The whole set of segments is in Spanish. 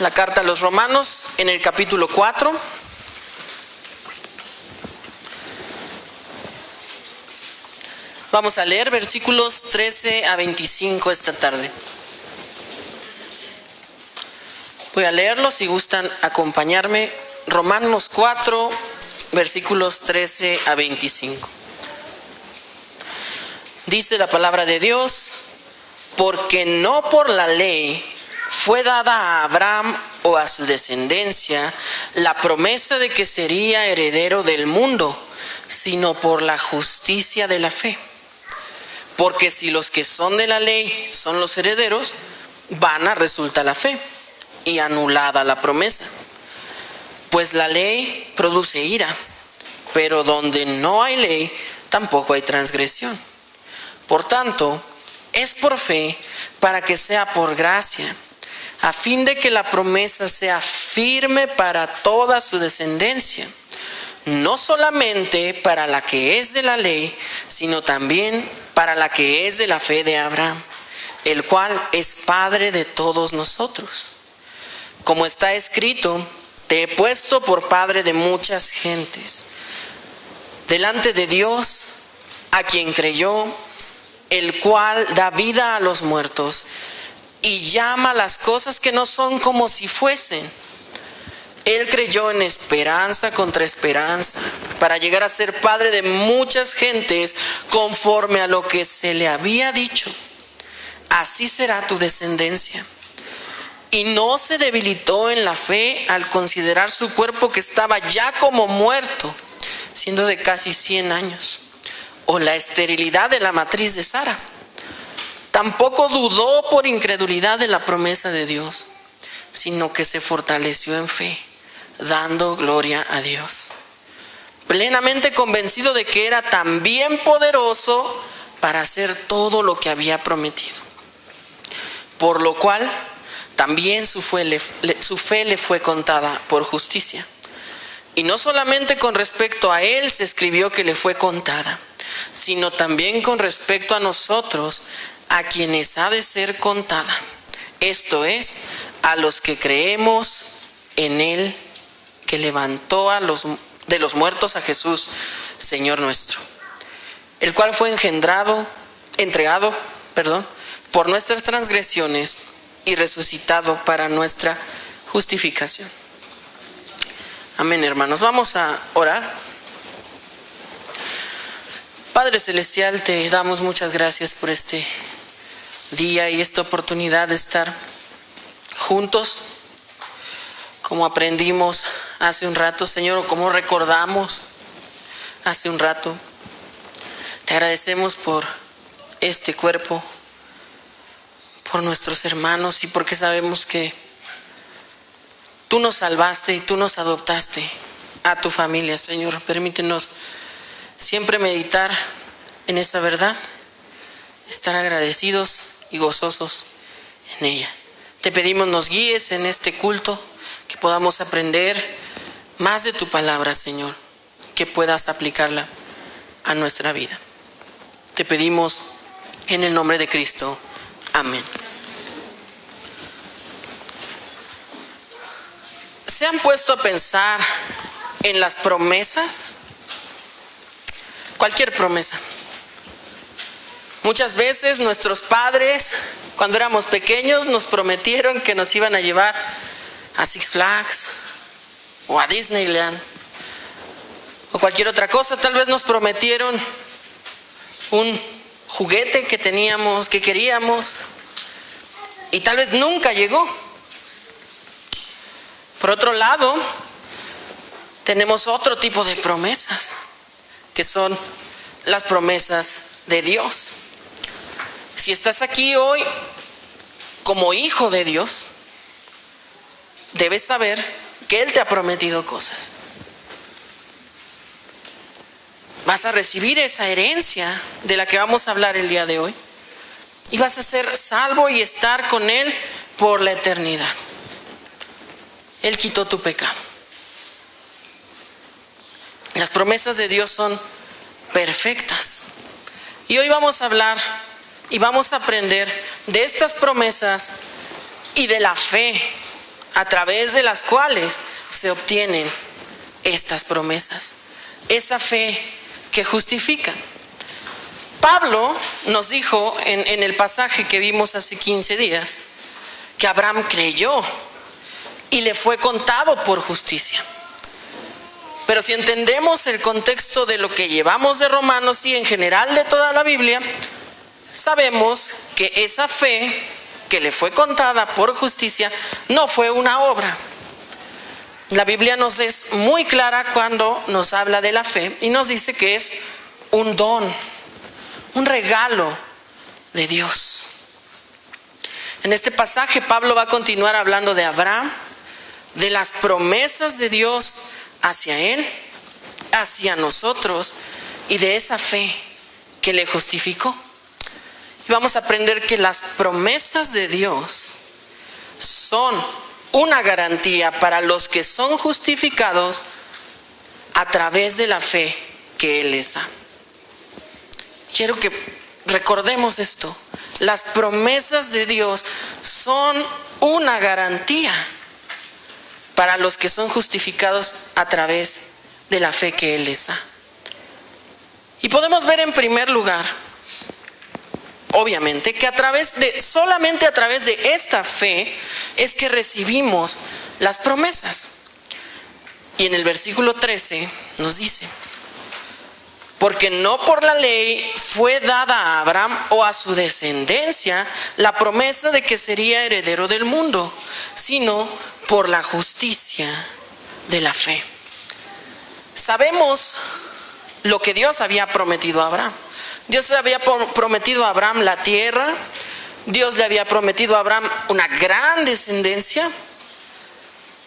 La carta a los Romanos en el capítulo 4. Vamos a leer versículos 13 a 25 esta tarde. Voy a leerlos si gustan acompañarme. Romanos 4, versículos 13 a 25. Dice la palabra de Dios: porque no por la ley fue dada a Abraham o a su descendencia la promesa de que sería heredero del mundo, sino por la justicia de la fe. Porque si los que son de la ley son los herederos, vana resulta la fe y anulada la promesa. Pues la ley produce ira, pero donde no hay ley, tampoco hay transgresión. Por tanto, es por fe para que sea por gracia, a fin de que la promesa sea firme para toda su descendencia, no solamente para la que es de la ley, sino también para la que es de la fe de Abraham, el cual es Padre de todos nosotros. Como está escrito: te he puesto por padre de muchas gentes, delante de Dios, a quien creyó, el cual da vida a los muertos y llama las cosas que no son como si fuesen. Él creyó en esperanza contra esperanza, para llegar a ser padre de muchas gentes, conforme a lo que se le había dicho: así será tu descendencia. Y no se debilitó en la fe al considerar su cuerpo, que estaba ya como muerto, siendo de casi 100 años, o la esterilidad de la matriz de Sara. Tampoco dudó por incredulidad de la promesa de Dios, sino que se fortaleció en fe, dando gloria a Dios, plenamente convencido de que era también poderoso para hacer todo lo que había prometido. Por lo cual también su fe le fue contada por justicia. Y no solamente con respecto a él se escribió que le fue contada, sino también con respecto a nosotros, a quienes ha de ser contada. Esto es, a los que creemos en él, que levantó de los muertos a Jesús, Señor nuestro, el cual fue entregado por nuestras transgresiones y resucitado para nuestra justificación. Amén, hermanos. Vamos a orar. Padre Celestial, te damos muchas gracias por este día y esta oportunidad de estar juntos, como aprendimos hace un rato, Señor, o como recordamos hace un rato. Te agradecemos por este cuerpo, por nuestros hermanos, y porque sabemos que tú nos salvaste y tú nos adoptaste a tu familia, Señor. Permítenos siempre meditar en esa verdad, estar agradecidos y gozosos en ella. Te pedimos nos guíes en este culto, que podamos aprender más de tu palabra, Señor, que puedas aplicarla a nuestra vida. Te pedimos en el nombre de Cristo. Amén. ¿Se han puesto a pensar en las promesas? Cualquier promesa. Muchas veces nuestros padres, cuando éramos pequeños, nos prometieron que nos iban a llevar a Six Flags o a Disneyland o cualquier otra cosa. Tal vez nos prometieron un juguete que queríamos, y tal vez nunca llegó. Por otro lado, tenemos otro tipo de promesas, que son las promesas de Dios. Si estás aquí hoy como hijo de Dios, debes saber que Él te ha prometido cosas. Vas a recibir esa herencia de la que vamos a hablar el día de hoy, y vas a ser salvo y estar con Él por la eternidad. Él quitó tu pecado. Las promesas de Dios son perfectas. Y hoy vamos a hablar y vamos a aprender de estas promesas y de la fe a través de las cuales se obtienen estas promesas. Esa fe que justifica. Pablo nos dijo en el pasaje que vimos hace 15 días que Abraham creyó y le fue contado por justicia. Pero si entendemos el contexto de lo que llevamos de Romanos y en general de toda la Biblia, sabemos que esa fe que le fue contada por justicia no fue una obra. La Biblia nos es muy clara cuando nos habla de la fe y nos dice que es un don, un regalo de Dios. En este pasaje Pablo va a continuar hablando de Abraham, de las promesas de Dios hacia él, hacia nosotros y de esa fe que le justificó. Y vamos a aprender que las promesas de Dios son una garantía para los que son justificados a través de la fe que Él les da. Quiero que recordemos esto. Las promesas de Dios son una garantía para los que son justificados a través de la fe que Él les da. Y podemos ver en primer lugar, obviamente, que solamente a través de esta fe es que recibimos las promesas. Y en el versículo 13 nos dice: porque no por la ley fue dada a Abraham o a su descendencia la promesa de que sería heredero del mundo, sino por la justicia de la fe. Sabemos lo que Dios había prometido a Abraham. Dios le había prometido a Abraham la tierra. Dios le había prometido a Abraham una gran descendencia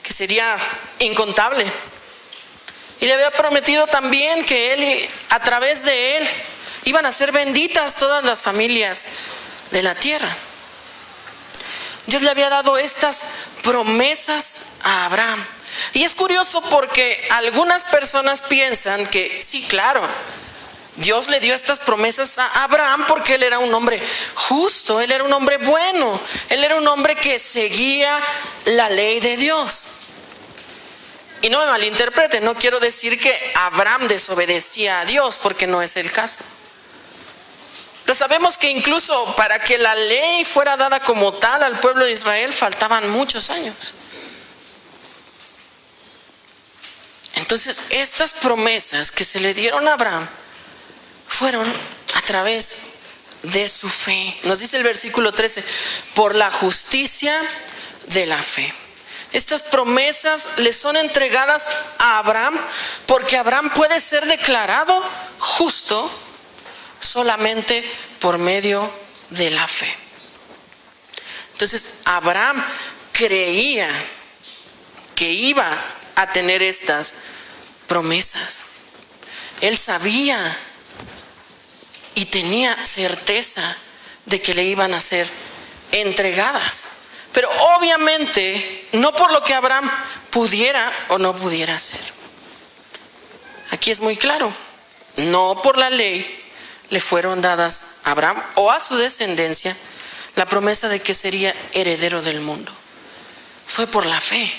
que sería incontable. Y le había prometido también que a través de él iban a ser benditas todas las familias de la tierra. Dios le había dado estas promesas a Abraham. Y es curioso porque algunas personas piensan que sí, claro, Dios le dio estas promesas a Abraham porque él era un hombre justo, él era un hombre bueno, él era un hombre que seguía la ley de Dios. Y no me malinterpreten, no quiero decir que Abraham desobedecía a Dios, porque no es el caso. Pero sabemos que incluso para que la ley fuera dada como tal al pueblo de Israel faltaban muchos años. Entonces, estas promesas que se le dieron a Abraham fueron a través de su fe. Nos dice el versículo 13, por la justicia de la fe. Estas promesas le son entregadas a Abraham porque Abraham puede ser declarado justo solamente por medio de la fe. Entonces, Abraham creía que iba a tener estas promesas. Él sabía y tenía certeza de que le iban a ser entregadas. Pero obviamente no por lo que Abraham pudiera o no pudiera hacer. Aquí es muy claro, no por la ley le fueron dadas a Abraham o a su descendencia la promesa de que sería heredero del mundo. Fue por la fe.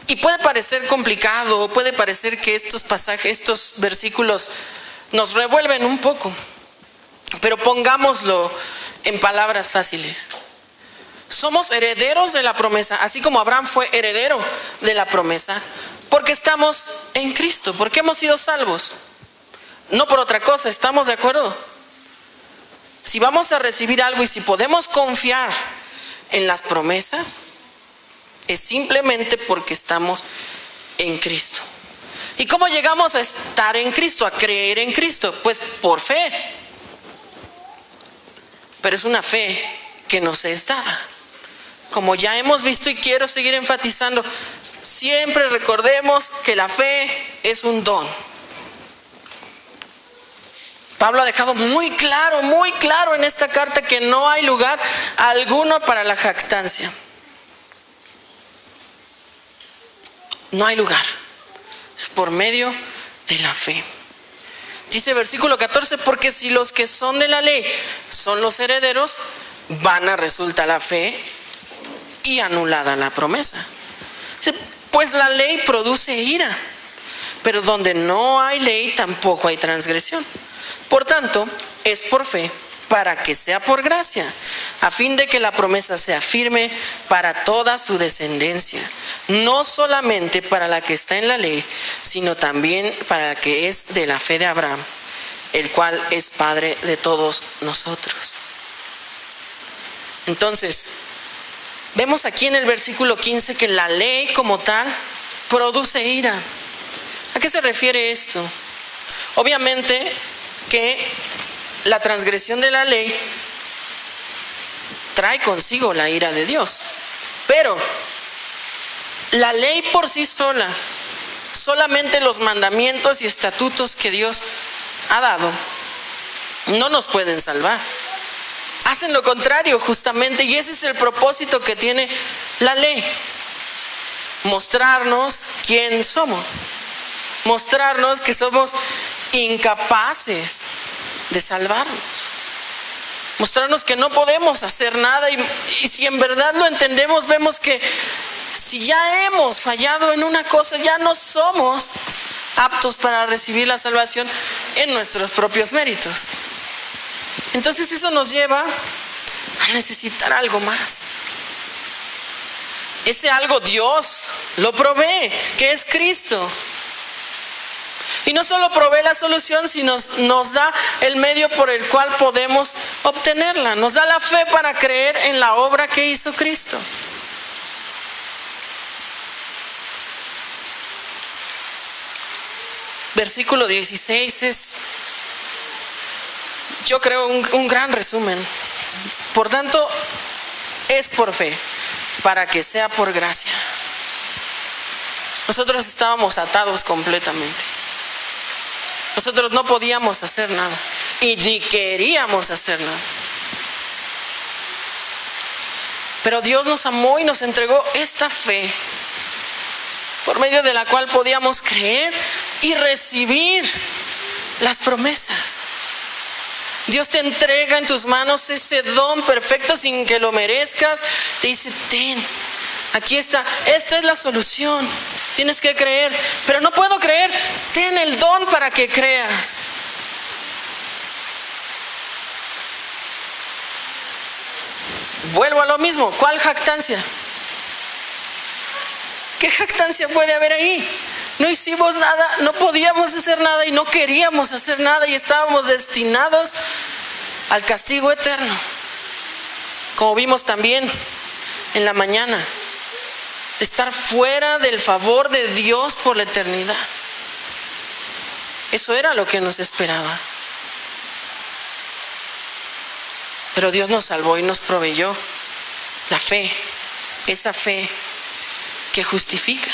Y puede parecer complicado, puede parecer que estos pasajes, estos versículos nos revuelven un poco, pero pongámoslo en palabras fáciles. Somos herederos de la promesa, así como Abraham fue heredero de la promesa, porque estamos en Cristo, porque hemos sido salvos. No por otra cosa, ¿estamos de acuerdo? Si vamos a recibir algo y si podemos confiar en las promesas, es simplemente porque estamos en Cristo. ¿Y cómo llegamos a estar en Cristo, a creer en Cristo? Pues por fe. Pero es una fe que nos es dada. Como ya hemos visto y quiero seguir enfatizando, siempre recordemos que la fe es un don. Pablo ha dejado muy claro en esta carta que no hay lugar alguno para la jactancia. No hay lugar. Es por medio de la fe. Dice versículo 14, porque si los que son de la ley son los herederos, vana resulta la fe y anulada la promesa. Pues la ley produce ira, pero donde no hay ley tampoco hay transgresión. Por tanto, es por fe, para que sea por gracia, a fin de que la promesa sea firme para toda su descendencia, no solamente para la que está en la ley, sino también para la que es de la fe de Abraham, el cual es Padre de todos nosotros. Entonces, vemos aquí en el versículo 15 que la ley como tal produce ira. ¿A qué se refiere esto? Obviamente que la transgresión de la ley trae consigo la ira de Dios, pero la ley por sí sola, solamente los mandamientos y estatutos que Dios ha dado, no nos pueden salvar. Hacen lo contrario justamente, y ese es el propósito que tiene la ley: mostrarnos quién somos, mostrarnos que somos incapaces de salvarnos, mostrarnos que no podemos hacer nada, y si en verdad lo entendemos, vemos que si ya hemos fallado en una cosa, ya no somos aptos para recibir la salvación en nuestros propios méritos. Entonces eso nos lleva a necesitar algo más. Ese algo Dios lo provee, que es Cristo. Y no solo provee la solución, sino nos da el medio por el cual podemos obtenerla. Nos da la fe para creer en la obra que hizo Cristo. Versículo 16 es, yo creo, un gran resumen. Por tanto, es por fe, para que sea por gracia. Nosotros estábamos atados completamente. Nosotros no podíamos hacer nada y ni queríamos hacer nada. Pero Dios nos amó y nos entregó esta fe, por medio de la cual podíamos creer y recibir las promesas. Dios te entrega en tus manos ese don perfecto sin que lo merezcas. Te dice: ten, aquí está, esta es la solución. Tienes que creer, pero no puedo creer. Ten el don para que creas. Vuelvo a lo mismo. ¿Cuál jactancia? ¿Qué jactancia puede haber ahí? No hicimos nada, no podíamos hacer nada y no queríamos hacer nada y estábamos destinados al castigo eterno. Como vimos también en la mañana, estar fuera del favor de Dios por la eternidad. Eso era lo que nos esperaba. Pero Dios nos salvó y nos proveyó la fe, esa fe que justifica.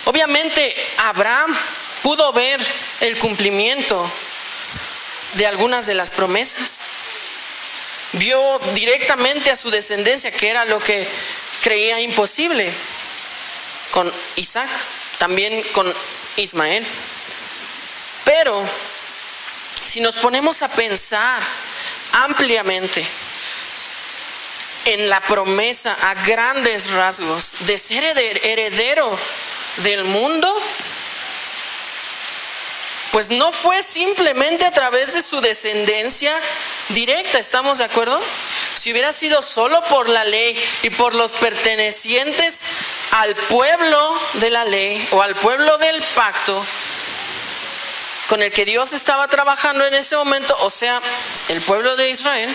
Obviamente Abraham pudo ver el cumplimiento de algunas de las promesas. Vio directamente a su descendencia, que era lo que creía imposible, con Isaac, también con Ismael. Pero si nos ponemos a pensar ampliamente en la promesa a grandes rasgos de ser heredero del mundo, pues no fue simplemente a través de su descendencia directa, ¿estamos de acuerdo? Si hubiera sido solo por la ley y por los pertenecientes al pueblo de la ley o al pueblo del pacto con el que Dios estaba trabajando en ese momento, o sea, el pueblo de Israel,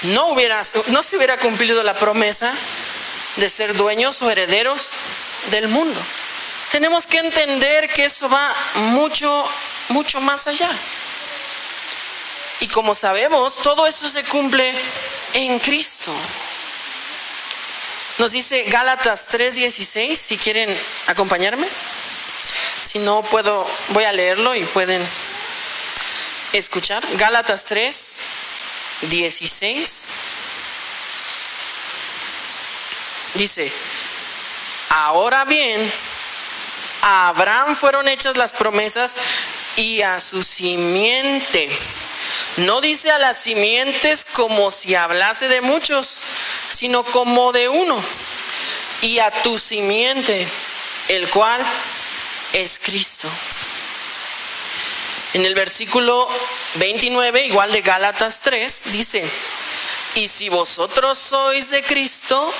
no se hubiera cumplido la promesa de ser dueños o herederos del mundo. Tenemos que entender que eso va mucho, mucho más allá. Y como sabemos, todo eso se cumple en Cristo. Nos dice Gálatas 3:16, si quieren acompañarme. Si no puedo, voy a leerlo y pueden escuchar. Gálatas 3:16. Dice: ahora bien, a Abraham fueron hechas las promesas y a su simiente. No dice a las simientes como si hablase de muchos, sino como de uno. Y a tu simiente, el cual es Cristo. En el versículo 29, igual de Gálatas 3, dice: y si vosotros sois de Cristo,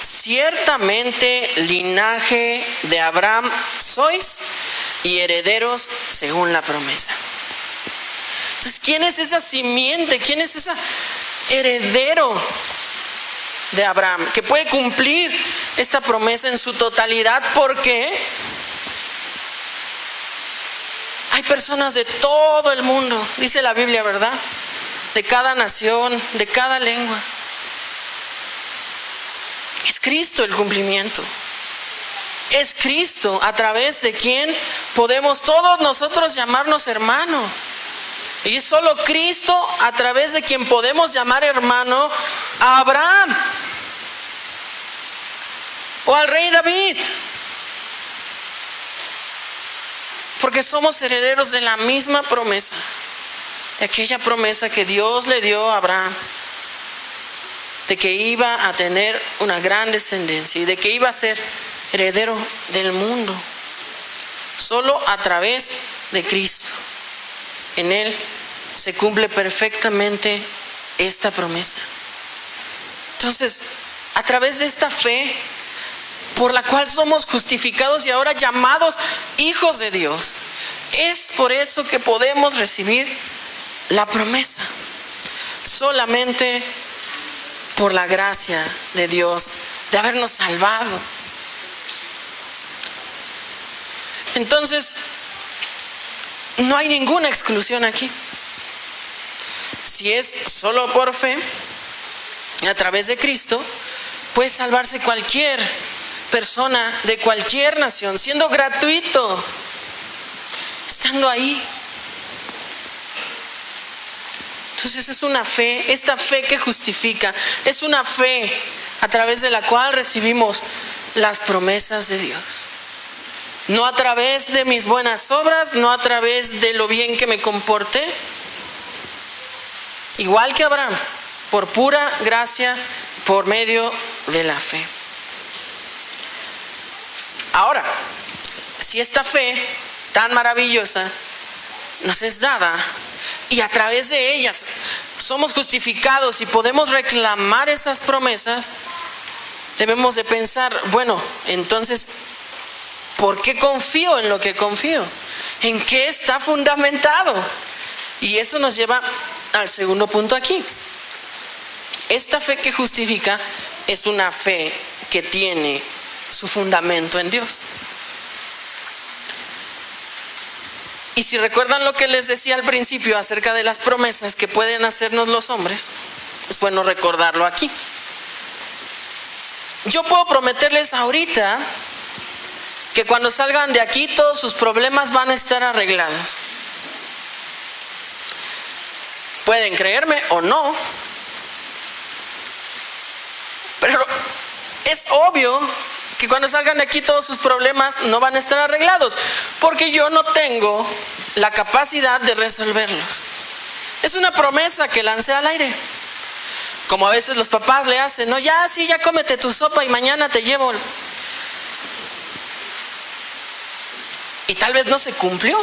ciertamente linaje de Abraham sois y herederos según la promesa. Entonces, ¿quién es esa simiente? ¿Quién es ese heredero de Abraham que puede cumplir esta promesa en su totalidad? Porque hay personas de todo el mundo, dice la Biblia, ¿verdad? De cada nación, de cada lengua. Es Cristo el cumplimiento. Es Cristo a través de quien podemos todos nosotros llamarnos hermano. Y es solo Cristo a través de quien podemos llamar hermano a Abraham o al rey David. Porque somos herederos de la misma promesa, de aquella promesa que Dios le dio a Abraham, de que iba a tener una gran descendencia y de que iba a ser heredero del mundo. Solo a través de Cristo. En Él se cumple perfectamente esta promesa. Entonces, a través de esta fe por la cual somos justificados y ahora llamados hijos de Dios, es por eso que podemos recibir la promesa. Solamente por la gracia de Dios, de habernos salvado. Entonces, no hay ninguna exclusión aquí. Si es solo por fe, a través de Cristo, puede salvarse cualquier persona de cualquier nación, siendo gratuito, estando ahí. Entonces es una fe, esta fe que justifica, es una fe a través de la cual recibimos las promesas de Dios. No a través de mis buenas obras, no a través de lo bien que me comporté. Igual que Abraham, por pura gracia, por medio de la fe. Ahora, si esta fe tan maravillosa nos es dada y a través de ellas somos justificados y podemos reclamar esas promesas, debemos de pensar, bueno, entonces, ¿por qué confío en lo que confío? ¿En qué está fundamentado? Y eso nos lleva al segundo punto aquí. Esta fe que justifica es una fe que tiene su fundamento en Dios. Y si recuerdan lo que les decía al principio acerca de las promesas que pueden hacernos los hombres, es bueno recordarlo aquí. Yo puedo prometerles ahorita que cuando salgan de aquí todos sus problemas van a estar arreglados. Pueden creerme o no, pero es obvio que cuando salgan de aquí todos sus problemas no van a estar arreglados, porque yo no tengo la capacidad de resolverlos. Es una promesa que lancé al aire, como a veces los papás le hacen, no, ya sí, ya cómete tu sopa y mañana te llevo. Y tal vez no se cumplió.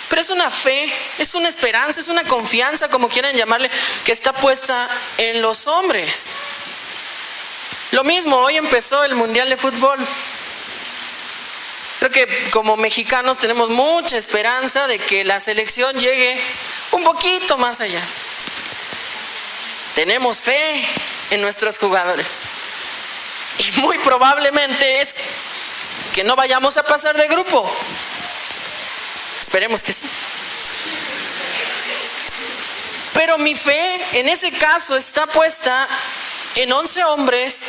Pero es una fe, es una esperanza, es una confianza, como quieran llamarle, que está puesta en los hombres. Lo mismo, hoy empezó el Mundial de Fútbol. Creo que como mexicanos tenemos mucha esperanza de que la selección llegue un poquito más allá. Tenemos fe en nuestros jugadores. Y muy probablemente es que no vayamos a pasar de grupo. Esperemos que sí. Pero mi fe en ese caso está puesta en 11 hombres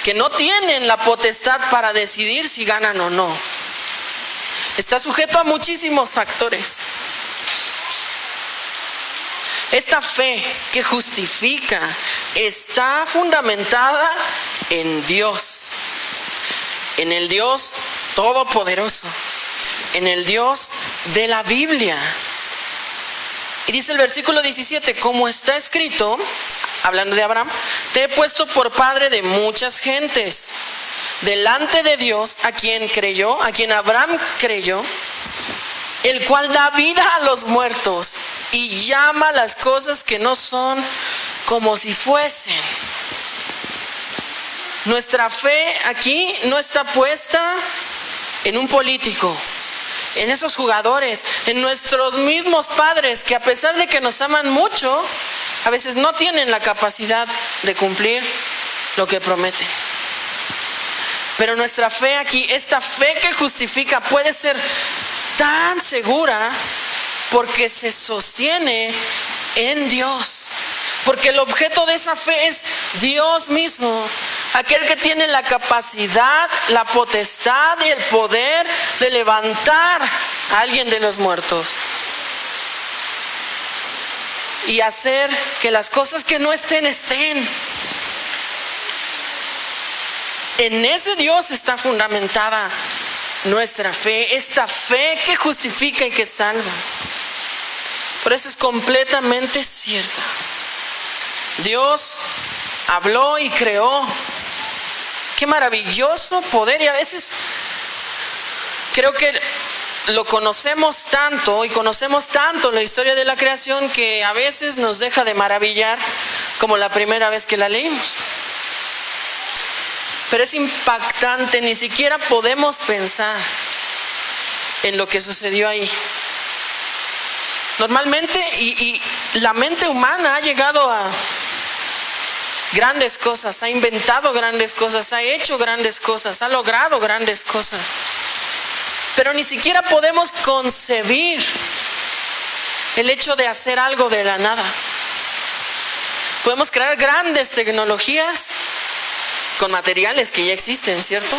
que no tienen la potestad para decidir si ganan o no. Está sujeto a muchísimos factores. Esta fe que justifica está fundamentada en Dios, en el Dios Todopoderoso, en el Dios de la Biblia, Y dice el versículo 17, como está escrito, hablando de Abraham, te he puesto por padre de muchas gentes, delante de Dios, a quien Abraham creyó, el cual da vida a los muertos y llama las cosas que no son como si fuesen. Nuestra fe aquí no está puesta en un político, en esos jugadores, en nuestros mismos padres que a pesar de que nos aman mucho, a veces no tienen la capacidad de cumplir lo que prometen. Pero nuestra fe aquí, esta fe que justifica, puede ser tan segura porque se sostiene en Dios. Porque el objeto de esa fe es Dios mismo, aquel que tiene la capacidad, la potestad y el poder de levantar a alguien de los muertos y hacer que las cosas que no estén, estén. En ese Dios está fundamentada nuestra fe, esta fe que justifica y que salva. Por eso es completamente cierta. Dios habló y creó. Qué maravilloso poder. Y a veces creo que lo conocemos tanto y conocemos tanto la historia de la creación que a veces nos deja de maravillar como la primera vez que la leímos. Pero es impactante, ni siquiera podemos pensar en lo que sucedió ahí. Normalmente, y la mente humana ha llegado a grandes cosas, ha inventado grandes cosas, ha hecho grandes cosas, ha logrado grandes cosas. Pero ni siquiera podemos concebir el hecho de hacer algo de la nada. Podemos crear grandes tecnologías con materiales que ya existen, ¿cierto?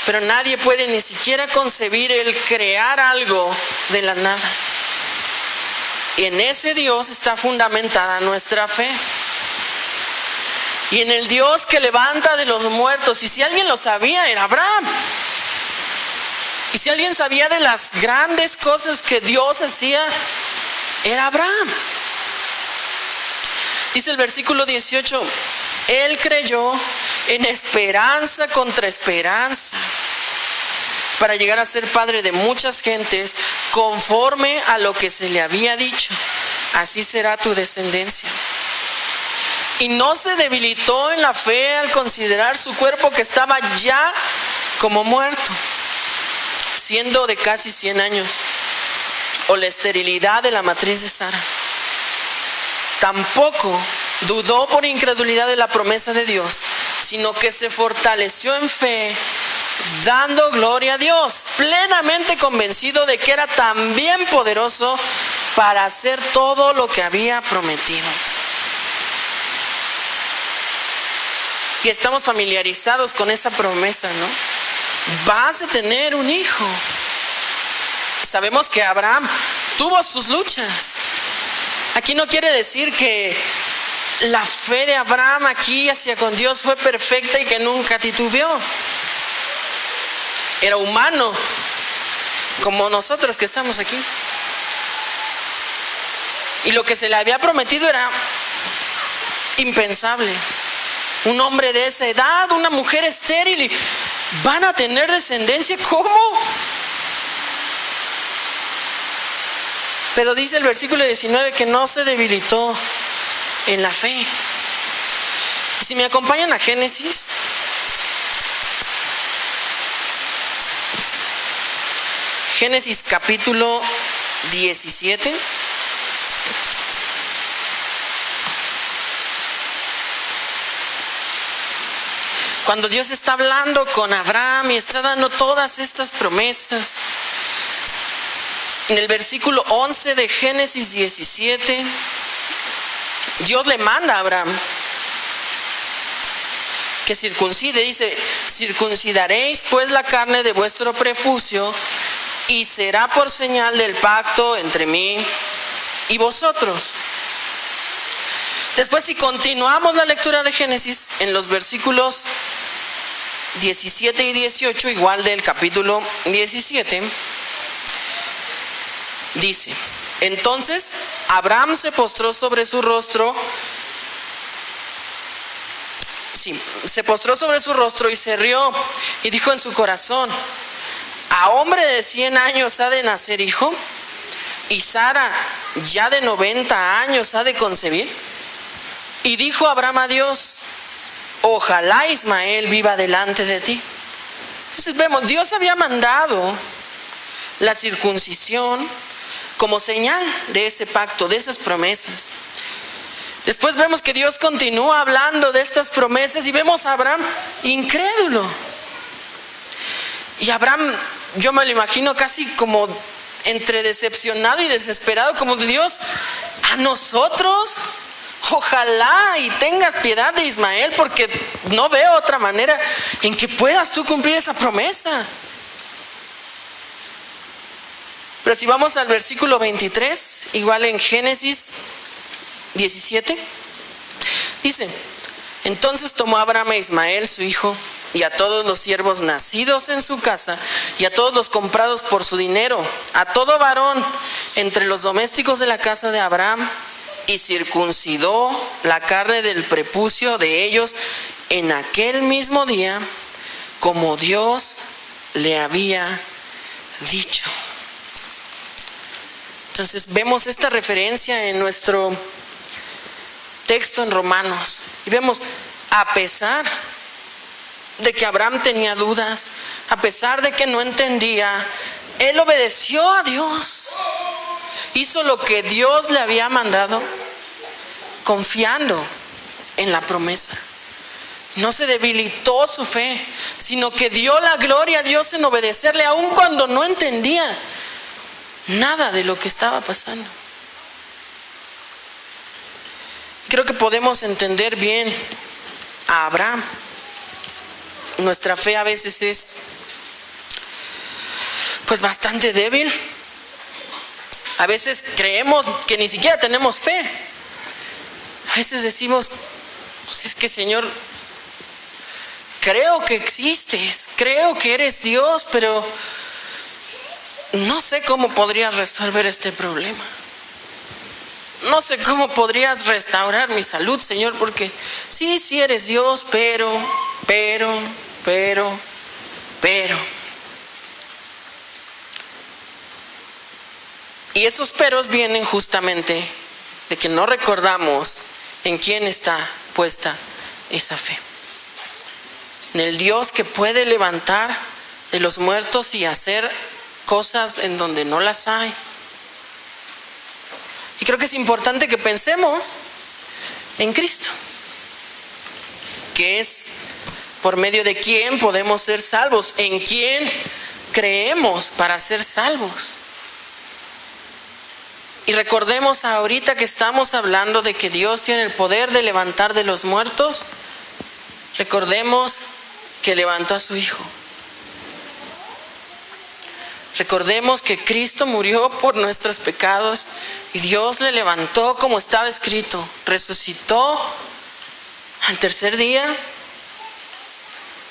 Pero nadie puede ni siquiera concebir el crear algo de la nada. Y en ese Dios está fundamentada nuestra fe. Y en el Dios que levanta de los muertos. Y si alguien lo sabía, era Abraham. Y si alguien sabía de las grandes cosas que Dios hacía, era Abraham. Dice el versículo 18, él creyó en esperanza contra esperanza, para llegar a ser padre de muchas gentes, conforme a lo que se le había dicho, así será tu descendencia. Y no se debilitó en la fe al considerar su cuerpo que estaba ya como muerto, siendo de casi 100 años, o la esterilidad de la matriz de Sara. Tampoco dudó por incredulidad de la promesa de Dios, sino que se fortaleció en fe, dando gloria a Dios, plenamente convencido de que era también poderoso para hacer todo lo que había prometido. Y estamos familiarizados con esa promesa, ¿no? Vas a tener un hijo. Sabemos que Abraham tuvo sus luchas. Aquí no quiere decir que la fe de Abraham aquí hacia con Dios fue perfecta y que nunca titubeó. Era humano, como nosotros que estamos aquí. Y lo que se le había prometido era impensable. Un hombre de esa edad, una mujer estéril, y ¿van a tener descendencia? ¿Cómo? Pero dice el versículo 19 que no se debilitó en la fe. Y si me acompañan a Génesis, Génesis capítulo 17. Cuando Dios está hablando con Abraham y está dando todas estas promesas, en el versículo 11 de Génesis 17, Dios le manda a Abraham que circuncide. Dice, circuncidaréis pues la carne de vuestro prepucio y será por señal del pacto entre mí y vosotros. Después, si continuamos la lectura de Génesis, en los versículos 17 y 18, igual del capítulo 17, dice, Entonces Abraham se postró sobre su rostro. Se postró sobre su rostro y se rió y dijo en su corazón: ¿a hombre de 100 años ha de nacer hijo? ¿Y Sara ya de 90 años ha de concebir? Y dijo Abraham a Dios: ojalá Ismael viva delante de ti. Entonces vemos, Dios había mandado la circuncisión como señal de ese pacto, de esas promesas. Después vemos que Dios continúa hablando de estas promesas y vemos a Abraham incrédulo. Y Abraham, yo me lo imagino casi como entre decepcionado y desesperado, como: Dios, a nosotros, ojalá y tengas piedad de Ismael, porque no veo otra manera en que puedas tú cumplir esa promesa. Pero si vamos al versículo 23, igual en Génesis 17, dice: entonces tomó Abraham a Ismael su hijo y a todos los siervos nacidos en su casa y a todos los comprados por su dinero, a todo varón entre los domésticos de la casa de Abraham, y circuncidó la carne del prepucio de ellos en aquel mismo día, como Dios le había dicho. Entonces vemos esta referencia en nuestro texto en Romanos y vemos, a pesar de que Abraham tenía dudas, a pesar de que no entendía, él obedeció a Dios, hizo lo que Dios le había mandado, confiando en la promesa. No se debilitó su fe, sino que dio la gloria a Dios en obedecerle, aun cuando no entendía nada de lo que estaba pasando. Creo que podemos entender bien a Abraham. Nuestra fe a veces es pues bastante débil. A veces creemos que ni siquiera tenemos fe. A veces decimos: pues es que, Señor, creo que existes, creo que eres Dios, pero no sé cómo podrías resolver este problema. No sé cómo podrías restaurar mi salud, Señor, porque sí eres Dios, pero. Y esos peros vienen justamente de que no recordamos en quién está puesta esa fe. En el Dios que puede levantar de los muertos y hacer cosas en donde no las hay. Y creo que es importante que pensemos en Cristo, que es por medio de quién podemos ser salvos, en quién creemos para ser salvos. Y recordemos ahorita que estamos hablando de que Dios tiene el poder de levantar de los muertos. Recordemos que levantó a su Hijo. Recordemos que Cristo murió por nuestros pecados y Dios le levantó como estaba escrito. Resucitó al tercer día,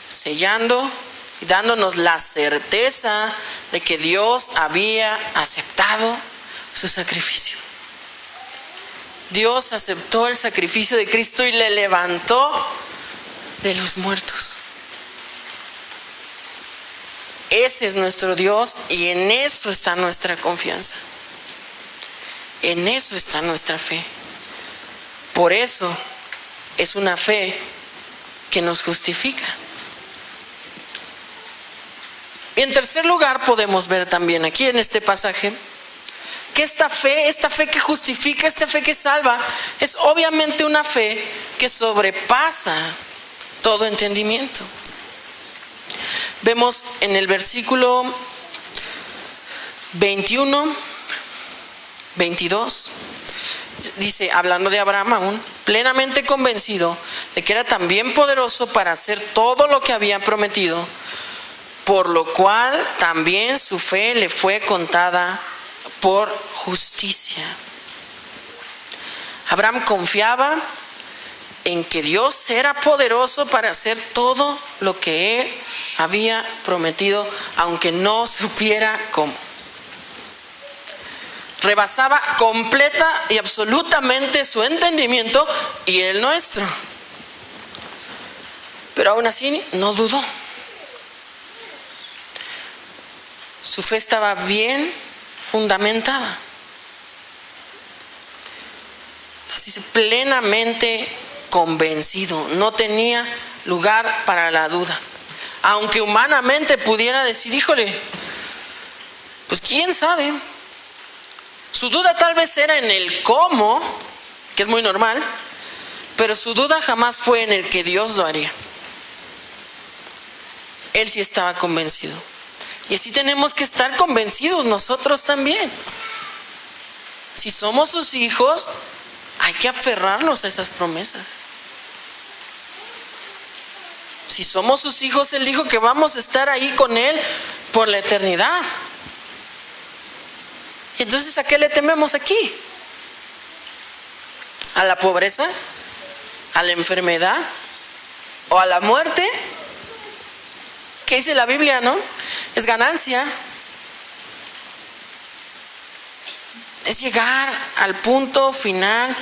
sellando y dándonos la certeza de que Dios había aceptado su sacrificio. Dios aceptó el sacrificio de Cristo y le levantó de los muertos. Ese es nuestro Dios y en eso está nuestra confianza. En eso está nuestra fe. Por eso es una fe que nos justifica. Y en tercer lugar podemos ver también aquí en este pasaje que esta fe que justifica, esta fe que salva, es obviamente una fe que sobrepasa todo entendimiento. Vemos en el versículo 21, 22, dice, hablando de Abraham aún, plenamente convencido de que era también poderoso para hacer todo lo que había prometido, por lo cual también su fe le fue contada por justicia. Abraham confiaba en que Dios era poderoso para hacer todo lo que él había prometido, aunque no supiera cómo. rebasaba completa y absolutamente su entendimiento y el nuestro. Pero aún así no dudó. Su fe estaba bien fundamentada. Dice, plenamente convencido, no tenía lugar para la duda. Aunque humanamente pudiera decir, híjole, pues quién sabe. Su duda tal vez era en el cómo, que es muy normal, pero su duda jamás fue en el que Dios lo haría. Él sí estaba convencido. Y así tenemos que estar convencidos nosotros también. Si somos sus hijos, hay que aferrarnos a esas promesas. Si somos sus hijos, Él dijo que vamos a estar ahí con Él por la eternidad. Entonces, ¿a qué le tememos aquí? ¿A la pobreza? ¿A la enfermedad? ¿O a la muerte? ¿Qué dice la Biblia, no? Es ganancia. Es llegar al punto final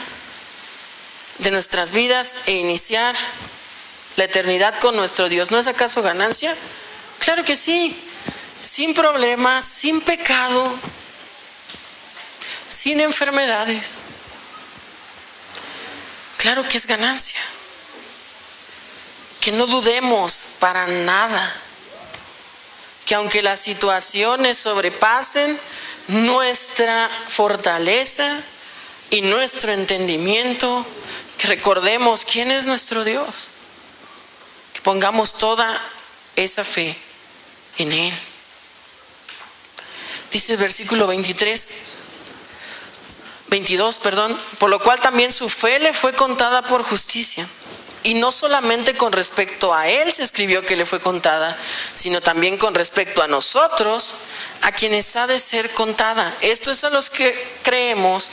de nuestras vidas e iniciar la eternidad con nuestro Dios. ¿No es acaso ganancia? Claro que sí. Sin problemas, sin pecado, sin enfermedades. Claro que es ganancia. Que no dudemos para nada. Que aunque las situaciones sobrepasen nuestra fortaleza y nuestro entendimiento, que recordemos quién es nuestro Dios. Que pongamos toda esa fe en Él. Dice el versículo 22, por lo cual también su fe le fue contada por justicia. Y no solamente con respecto a Él se escribió que le fue contada, sino también con respecto a nosotros, a quienes ha de ser contada. Esto es a los que creemos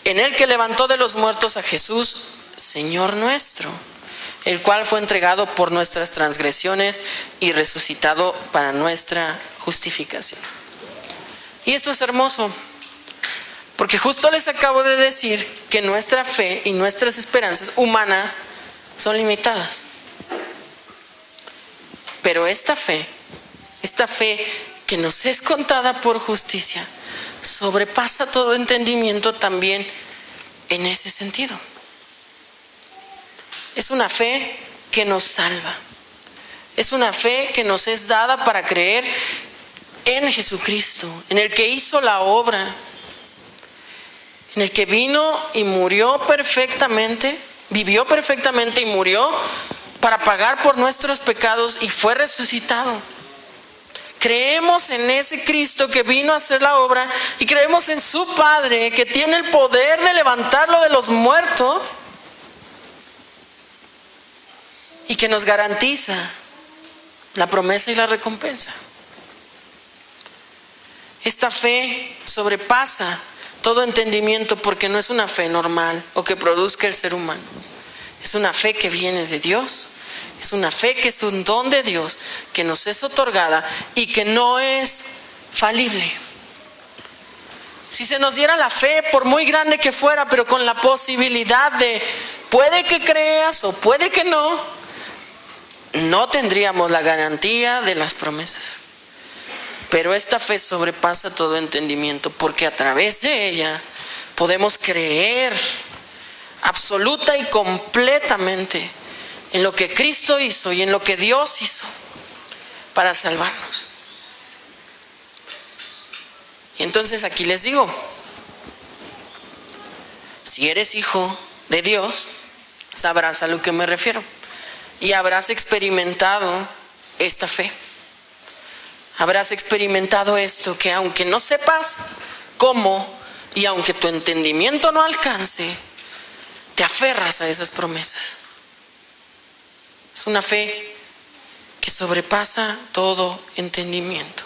en el que levantó de los muertos a Jesús, Señor nuestro, el cual fue entregado por nuestras transgresiones y resucitado para nuestra justificación. Y esto es hermoso, porque justo les acabo de decir que nuestra fe y nuestras esperanzas humanas son limitadas. Pero esta fe que nos es contada por justicia, sobrepasa todo entendimiento también en ese sentido. Es una fe que nos salva. Es una fe que nos es dada para creer en Jesucristo, en el que hizo la obra, en el que vino y murió perfectamente, vivió perfectamente y murió para pagar por nuestros pecados y fue resucitado. Creemos en ese Cristo que vino a hacer la obra y creemos en su Padre que tiene el poder de levantarlo de los muertos y que nos garantiza la promesa y la recompensa. Esta fe sobrepasa todo entendimiento porque no es una fe normal o que produzca el ser humano. Es una fe que viene de Dios. Es una fe que es un don de Dios que nos es otorgada y que no es falible. Si se nos diera la fe, por muy grande que fuera, pero con la posibilidad de puede que creas o puede que no, no tendríamos la garantía de las promesas. Pero esta fe sobrepasa todo entendimiento porque a través de ella podemos creer absoluta y completamente en lo que Cristo hizo y en lo que Dios hizo para salvarnos. Y entonces aquí les digo, si eres hijo de Dios, sabrás a lo que me refiero y habrás experimentado esta fe. Habrás experimentado esto, que aunque no sepas cómo y aunque tu entendimiento no alcance, te aferras a esas promesas. Es una fe que sobrepasa todo entendimiento.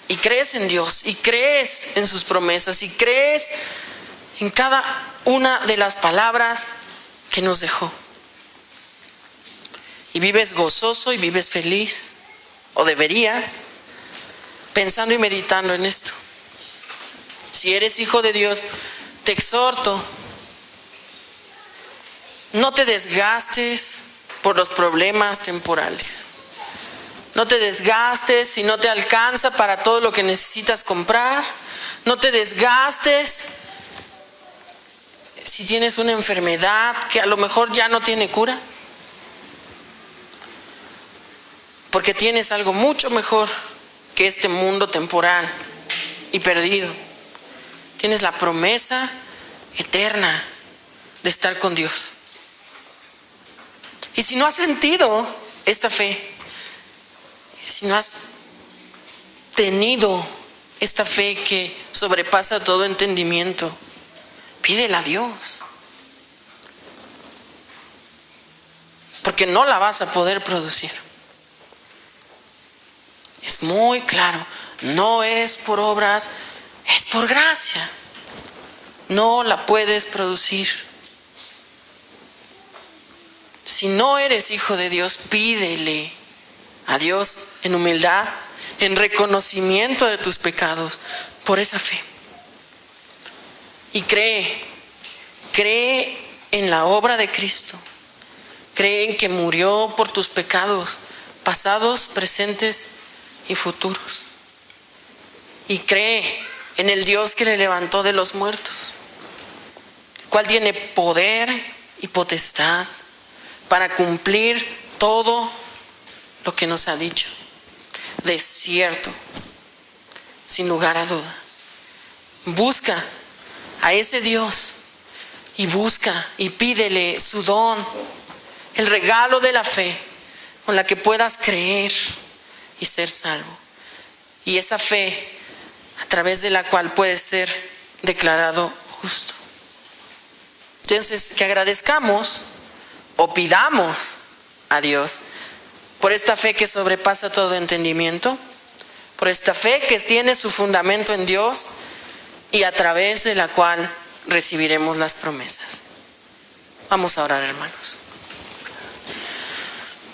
Y crees en Dios, y crees en sus promesas, y crees en cada una de las palabras que nos dejó. Y vives gozoso y vives feliz. O deberías, pensando y meditando en esto. Si eres hijo de Dios, te exhorto, no te desgastes por los problemas temporales. No te desgastes si no te alcanza para todo lo que necesitas comprar. No te desgastes si tienes una enfermedad que a lo mejor ya no tiene cura. Porque tienes algo mucho mejor que este mundo temporal y perdido. Tienes la promesa eterna de estar con Dios. Y si no has sentido esta fe, si no has tenido esta fe que sobrepasa todo entendimiento, pídela a Dios. Porque no la vas a poder producir. Es muy claro, no es por obras, es por gracia. No la puedes producir. Si no eres hijo de Dios, pídele a Dios en humildad, en reconocimiento de tus pecados, por esa fe. Y cree en la obra de Cristo. Cree en que murió por tus pecados, pasados, presentes y futuros. Y cree en el Dios que le levantó de los muertos, el cual tiene poder y potestad para cumplir todo lo que nos ha dicho. De cierto, sin lugar a duda. Busca a ese Dios y busca y pídele su don, el regalo de la fe con la que puedas creer y ser salvo. Y esa fe a través de la cual puedes ser declarado justo. Entonces, que agradezcamos o pidamos a Dios por esta fe que sobrepasa todo entendimiento, por esta fe que tiene su fundamento en Dios y a través de la cual recibiremos las promesas. Vamos a orar, hermanos.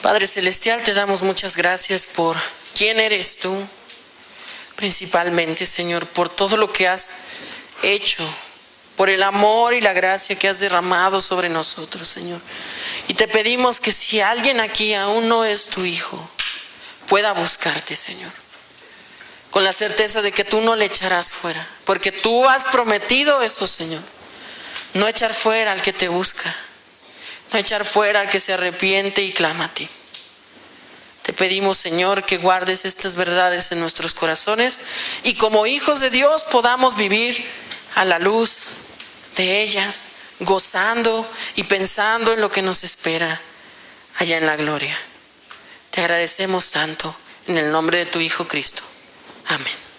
Padre Celestial, te damos muchas gracias por quién eres tú, principalmente, Señor, por todo lo que has hecho, por el amor y la gracia que has derramado sobre nosotros, Señor. Y te pedimos que si alguien aquí aún no es tu hijo, pueda buscarte, Señor, con la certeza de que tú no le echarás fuera, porque tú has prometido esto, Señor, no echar fuera al que te busca, no echar fuera al que se arrepiente y clama a ti. Te pedimos, Señor, que guardes estas verdades en nuestros corazones y como hijos de Dios podamos vivir a la luz de ellas, gozando y pensando en lo que nos espera allá en la gloria. Te agradecemos tanto en el nombre de tu Hijo Cristo. Amén.